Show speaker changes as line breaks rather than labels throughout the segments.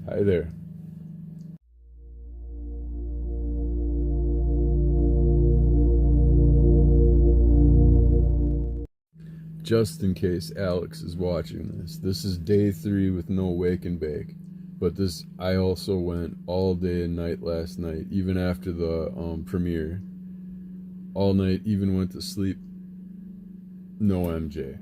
Hi there. Just in case Alex is watching this is day 3 with no wake and bake. But I also went all day and night last night, even after the premiere. All night, even went to sleep. No MJ.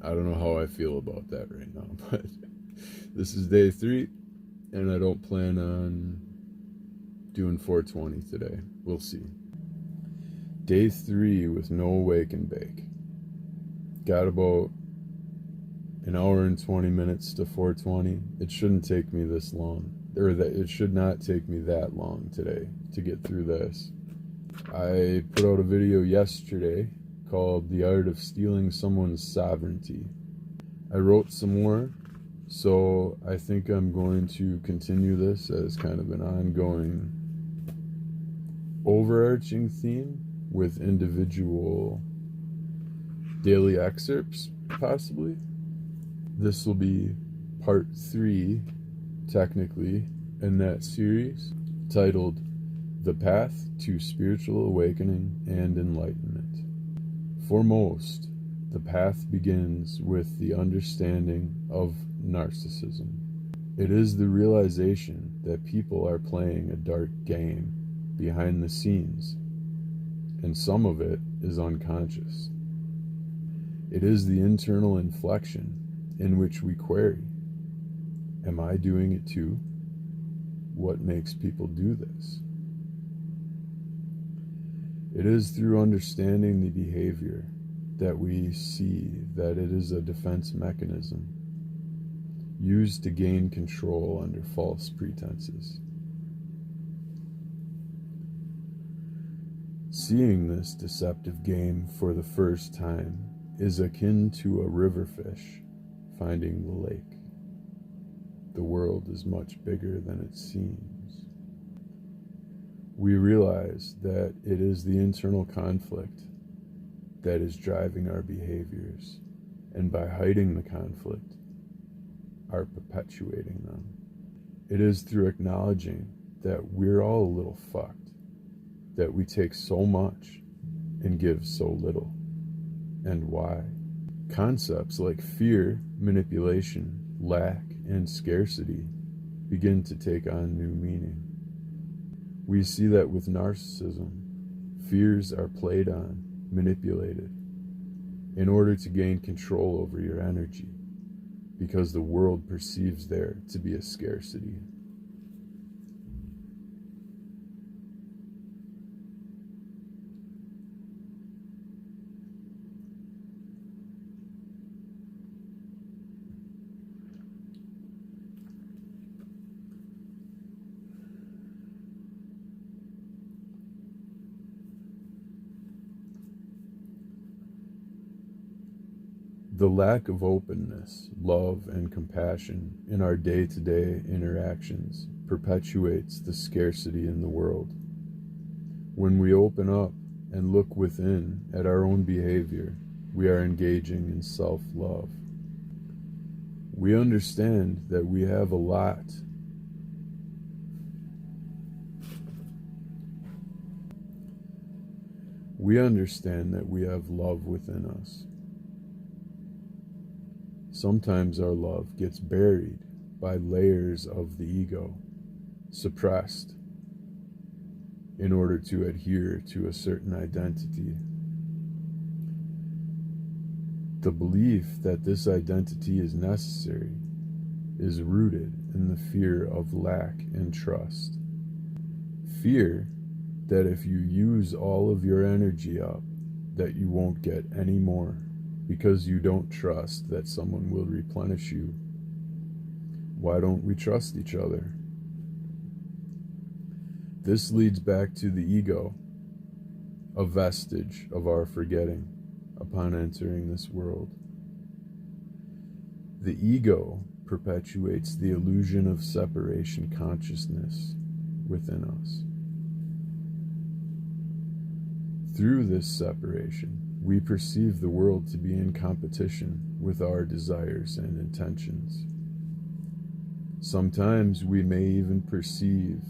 I don't know how I feel about that right now, but this is day 3, and I don't plan on doing 420 today. We'll see. Day 3 with no wake and bake. Got about an hour and 20 minutes to 420. It shouldn't take me this long, or that it should not take me that long today to get through this. I put out a video yesterday called The Art of Stealing Someone's Sovereignty. I wrote some more, so I think I'm going to continue this as kind of an ongoing overarching theme with individual daily excerpts, possibly. This will be part 3, technically, in that series, titled The Path to Spiritual Awakening and Enlightenment. For most, the path begins with the understanding of narcissism. It is the realization that people are playing a dark game behind the scenes, and some of it is unconscious. It is the internal inflection in which we query, am I doing it too? What makes people do this? It is through understanding the behavior that we see that it is a defense mechanism used to gain control under false pretenses. Seeing this deceptive game for the first time is akin to a river fish finding the lake. The world is much bigger than it seems. We realize that it is the internal conflict that is driving our behaviors, and by hiding the conflict, are perpetuating them. It is through acknowledging that we're all a little fucked, that we take so much and give so little. And why? Concepts like fear, manipulation, lack, and scarcity begin to take on new meaning. We see that with narcissism, fears are played on, manipulated, in order to gain control over your energy, because the world perceives there to be a scarcity. The lack of openness, love, and compassion in our day-to-day interactions perpetuates the scarcity in the world. When we open up and look within at our own behavior, we are engaging in self-love. We understand that we have a lot. We understand that we have love within us. Sometimes our love gets buried by layers of the ego, suppressed in order to adhere to a certain identity. The belief that this identity is necessary is rooted in the fear of lack and trust. Fear that if you use all of your energy up, that you won't get any more, because you don't trust that someone will replenish you. Why don't we trust each other? This leads back to the ego, a vestige of our forgetting upon entering this world. The ego perpetuates the illusion of separation consciousness within us. Through this separation, we perceive the world to be in competition with our desires and intentions. Sometimes we may even perceive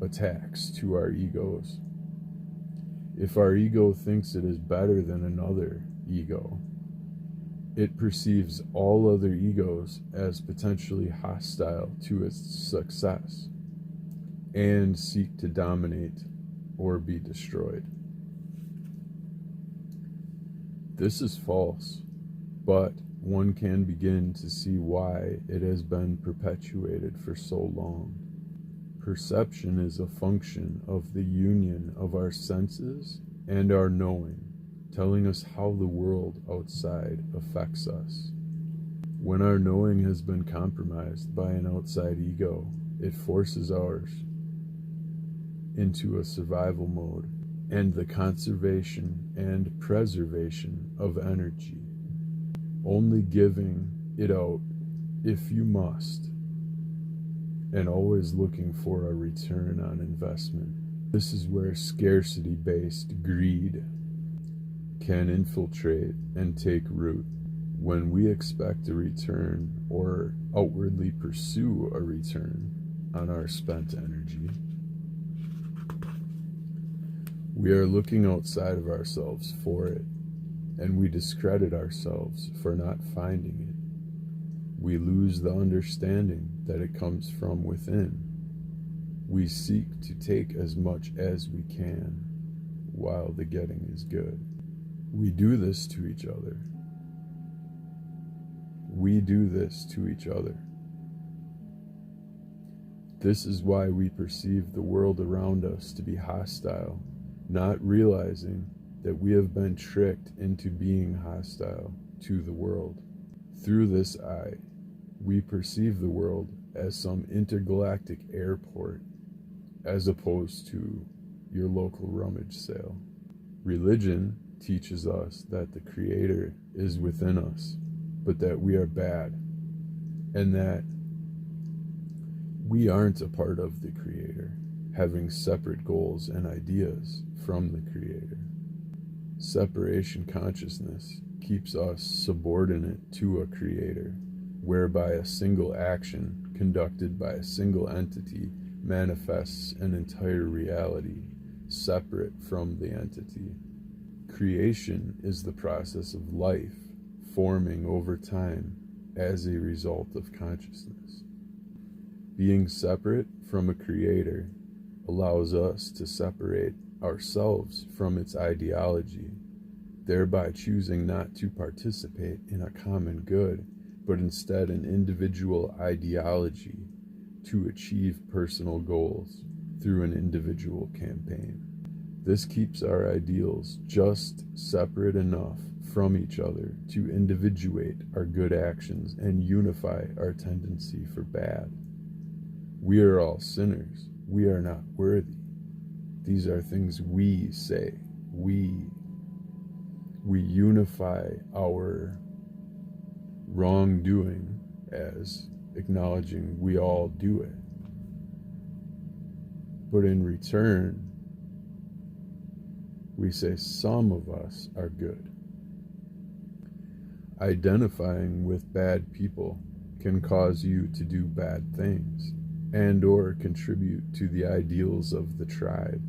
attacks to our egos. If our ego thinks it is better than another ego, it perceives all other egos as potentially hostile to its success and seek to dominate or be destroyed. This is false, but one can begin to see why it has been perpetuated for so long. Perception is a function of the union of our senses and our knowing, telling us how the world outside affects us. When our knowing has been compromised by an outside ego, it forces ours into a survival mode and the conservation and preservation of energy, only giving it out if you must, and always looking for a return on investment. This is where scarcity-based greed can infiltrate and take root. When we expect a return or outwardly pursue a return on our spent energy, we are looking outside of ourselves for it, and we discredit ourselves for not finding it. We lose the understanding that it comes from within. We seek to take as much as we can while the getting is good. We do this to each other. We do this to each other. This is why we perceive the world around us to be hostile, not realizing that we have been tricked into being hostile to the world. Through this eye, we perceive the world as some intergalactic airport, as opposed to your local rummage sale. Religion teaches us that the Creator is within us, but that we are bad, and that we aren't a part of the Creator, having separate goals and ideas from the Creator. Separation consciousness keeps us subordinate to a Creator, whereby a single action conducted by a single entity manifests an entire reality separate from the entity. Creation is the process of life forming over time as a result of consciousness. Being separate from a Creator allows us to separate ourselves from its ideology, thereby choosing not to participate in a common good, but instead an individual ideology to achieve personal goals through an individual campaign. This keeps our ideals just separate enough from each other to individuate our good actions and unify our tendency for bad. We are all sinners. We are not worthy. These are things we say. We unify our wrongdoing as acknowledging we all do it. But in return, we say some of us are good. Identifying with bad people can cause you to do bad things and or contribute to the ideals of the tribe,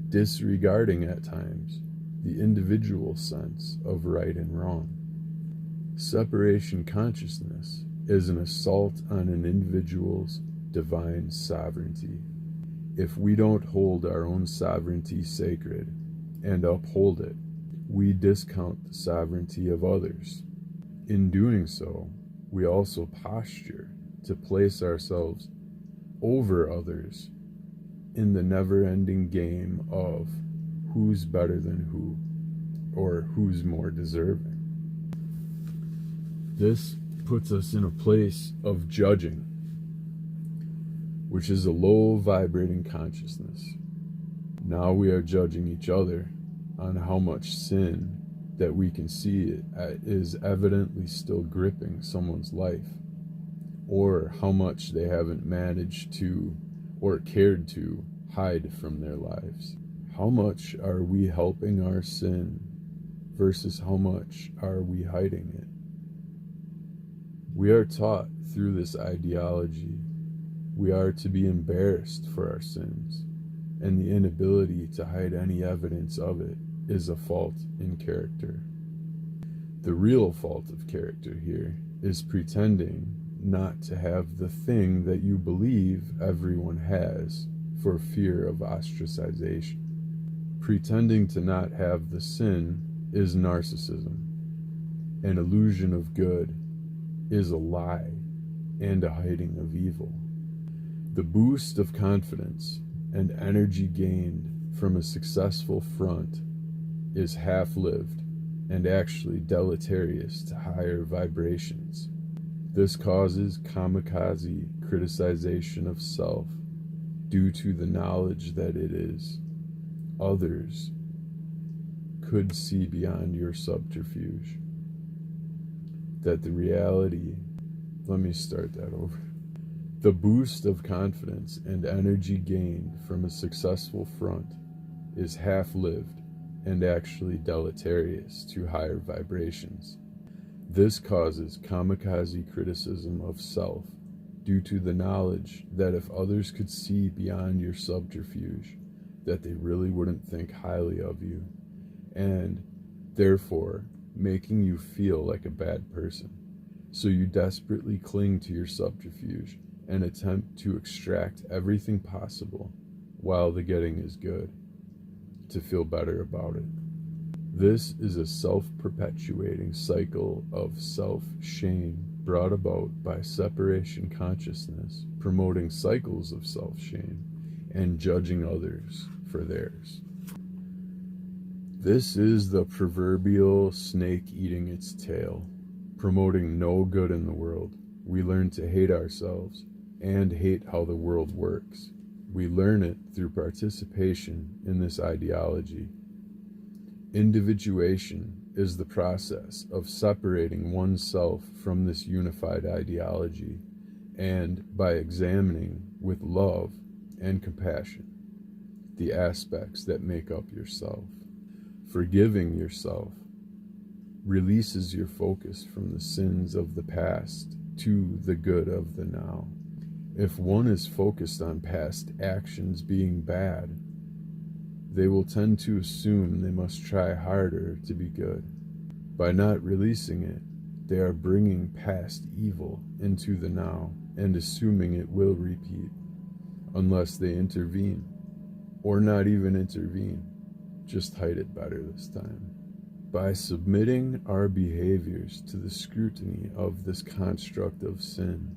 disregarding at times the individual sense of right and wrong. Separation consciousness is an assault on an individual's divine sovereignty. If we don't hold our own sovereignty sacred and uphold it, we discount the sovereignty of others. In doing so, we also posture to place ourselves over others in the never-ending game of who's better than who, or who's more deserving. This puts us in a place of judging, which is a low vibrating consciousness. Now we are judging each other on how much sin that we can see is evidently still gripping someone's life, or how much they haven't managed to or cared to hide from their lives. How much are we helping our sin versus how much are we hiding it? We are taught through this ideology We are to be embarrassed for our sins, and the inability to hide any evidence of it is a fault in character. The real fault of character here is pretending not to have the thing that you believe everyone has for fear of ostracization. Pretending to not have the sin is narcissism. An illusion of good is a lie and a hiding of evil. The boost of confidence and energy gained from a successful front is half-lived and actually deleterious to higher vibrations. This causes kamikaze criticization of self due to the knowledge that it is. Others could see beyond your subterfuge. That the reality, let me start that over. The boost of confidence and energy gained from a successful front is half-lived and actually deleterious to higher vibrations. This causes kamikaze criticism of self due to the knowledge that if others could see beyond your subterfuge, that they really wouldn't think highly of you, and therefore making you feel like a bad person. So you desperately cling to your subterfuge and attempt to extract everything possible while the getting is good, to feel better about it. This is a self-perpetuating cycle of self-shame brought about by separation consciousness, promoting cycles of self-shame and judging others for theirs. This is the proverbial snake eating its tail, promoting no good in the world. We learn to hate ourselves and hate how the world works. We learn it through participation in this ideology. Individuation is the process of separating oneself from this unified ideology, and by examining with love and compassion the aspects that make up yourself. Forgiving yourself releases your focus from the sins of the past to the good of the now. If one is focused on past actions being bad, they will tend to assume they must try harder to be good. By not releasing it, they are bringing past evil into the now and assuming it will repeat, unless they intervene, or not even intervene, just hide it better this time. By submitting our behaviors to the scrutiny of this construct of sin,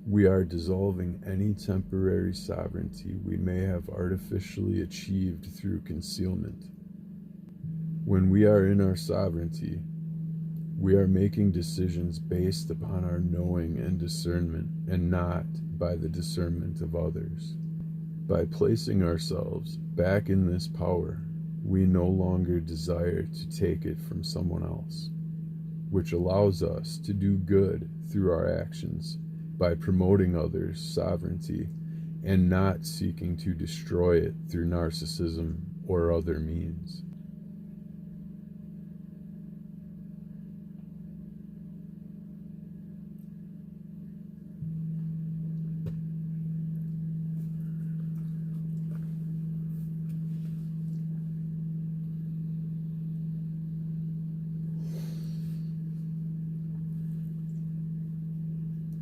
we are dissolving any temporary sovereignty we may have artificially achieved through concealment. When we are in our sovereignty, we are making decisions based upon our knowing and discernment, and not by the discernment of others. By placing ourselves back in this power, we no longer desire to take it from someone else, which allows us to do good through our actions by promoting others' sovereignty and not seeking to destroy it through narcissism or other means.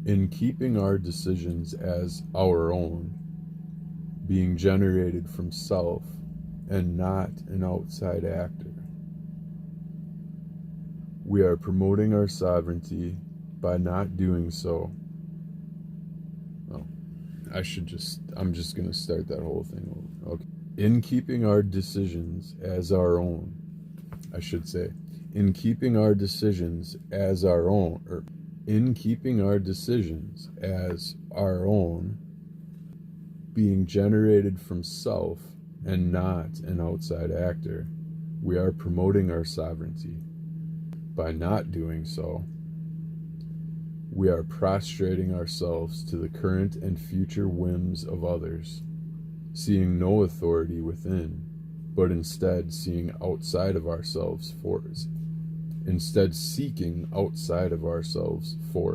In keeping our decisions as our own, being generated from self and not an outside actor, we are promoting our sovereignty by not doing so. I'm just going to start that whole thing over. Okay. In keeping our decisions as our own, in keeping our decisions as our own, being generated from self and not an outside actor, we are promoting our sovereignty. By not doing so, we are prostrating ourselves to the current and future whims of others, seeing no authority within, but instead seeking outside of ourselves for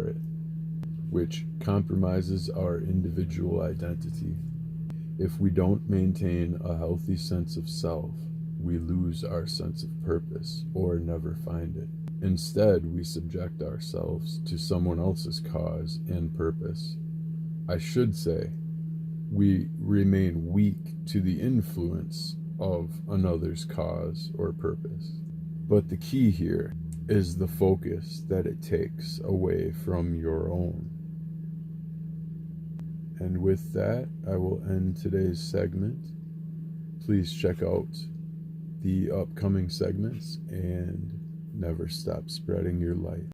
it. which compromises our individual identity. If we don't maintain a healthy sense of self, we lose our sense of purpose or never find it. Instead, we subject ourselves to someone else's cause and purpose. I should say, we remain weak to the influence of another's cause or purpose. But the key here is the focus that it takes away from your own. And with that, I will end today's segment. Please check out the upcoming segments and never stop spreading your light.